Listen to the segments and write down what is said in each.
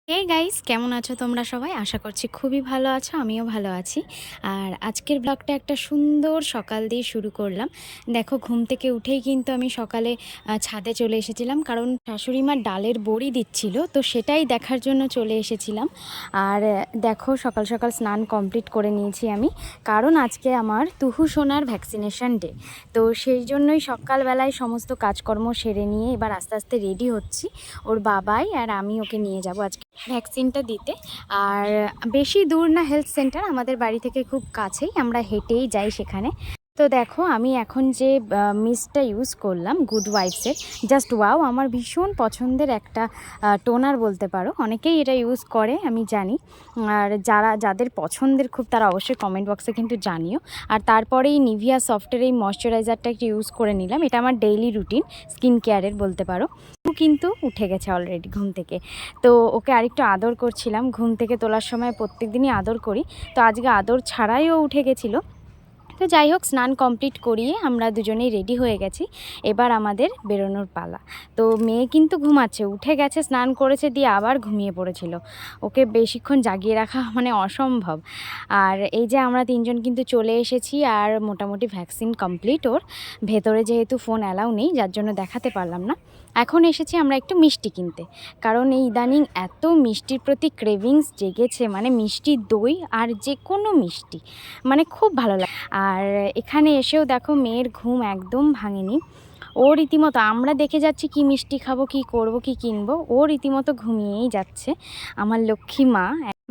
Hey guys, কেমন আছো তোমরা সবাই? আশা করছি খুবই ভালো আছো, আমিও ভালো আছি। আর আজকের ব্লগটা একটা সুন্দর সকাল দিয়ে শুরু করলাম। দেখো, ঘুম থেকে উঠেই কিন্তু আমি সকালে ছাদে চলে এসেছিলাম, কারণ শাশুড়ি মা ডালের বড়ি দিচ্ছিল, তো সেটাই দেখার জন্য চলে এসেছিলাম। আর দেখো, সকাল সকাল স্নান কমপ্লিট করে নিয়েছি আমি, কারণ আজকে আমার তুহু সোনার ভ্যাকসিনেশন ডে। তো সেই জন্যই সকালবেলায় সমস্ত কাজকর্ম সেরে নিয়ে এবার আস্তে আস্তে রেডি হচ্ছি। ওর বাবাই আর আমি ওকে নিয়ে যাব আজকে ভ্যাকসিনটা দিতে। আর বেশি দূর না হেলথ সেন্টার, আমাদের বাড়ি থেকে খুব কাছেই, আমরা হেঁটেই যাই সেখানে। তো দেখো, আমি এখন যে মিস্টটা ইউজ করলাম গুড ওয়াইফসের, জাস্ট ওয়াও, আমার ভীষণ পছন্দের একটা টোনার বলতে পারো। অনেকেই এটা ইউজ করে আমি জানি, আর যাদের পছন্দের খুব, তারা অবশ্যই কমেন্ট বক্সে কিন্তু জানিও। আর তারপরেই নিভিয়া সফটের এই ময়শ্চারাইজারটা একটু ইউজ করে নিলাম, এটা আমার ডেইলি রুটিন স্কিন কেয়ারের বলতে পারো। ও কিন্তু উঠে গেছে অলরেডি ঘুম থেকে, তো ওকে আরেকটু আদর করছিলাম। ঘুম থেকে তোলার সময় প্রত্যেক দিনই আদর করি, তো আজকে আদর ছাড়াই ও উঠে গেছিলো। তো যাই হোক, স্নান কমপ্লিট করিয়ে আমরা দুজনেই রেডি হয়ে গেছি। এবার আমাদের বেরোনোর পালা। তো মেয়ে কিন্তু ঘুমাচ্ছে, উঠে গেছে, স্নান করেছে, দিয়ে আবার ঘুমিয়ে পড়েছিল। ওকে বেশিক্ষণ জাগিয়ে রাখা মানে অসম্ভব। আর এই যে আমরা তিনজন কিন্তু চলে এসেছি, আর মোটামুটি ভ্যাকসিন কমপ্লিট ওর। ভেতরে যেহেতু ফোন অ্যালাউ নেই, যার জন্য দেখাতে পারলাম না। এখন এসেছি আমরা একটু মিষ্টি কিনতে, কারণ এই ইদানিং এত মিষ্টির প্রতি ক্রেভিংস জেগেছে, মানে মিষ্টি দই আর যে কোনো মিষ্টি, মানে খুব ভালো লাগে। আর এখানে এসেও দেখো, মেয়ের ঘুম একদম ভাঙেনি। ও রীতিমতো, আমরা দেখে যাচ্ছি কি মিষ্টি খাবো, কি করব, কি কিনবো, ও রীতিমতো ঘুমিয়েই যাচ্ছে। আমার লক্ষ্মী মা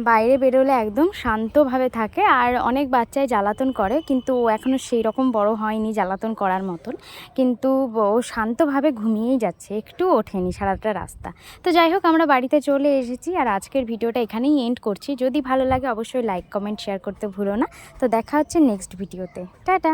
বাইরে বেরোলে একদম শান্তভাবে থাকে, আর অনেক বাচ্চাই জ্বালাতন করে, কিন্তু ও এখনও সেই রকম বড় হয়নি জ্বালাতন করার মতন। কিন্তু ও শান্তভাবে ঘুমিয়েই যাচ্ছে, একটু ওঠেনি সারাটা রাস্তা। তো যাই হোক, আমরা বাড়িতে চলে এসেছি, আর আজকের ভিডিওটা এখানেই এন্ড করছি। যদি ভালো লাগে অবশ্যই লাইক, কমেন্ট, শেয়ার করতে ভুলো না। তো দেখা হচ্ছে নেক্সট ভিডিওতে। টাটা।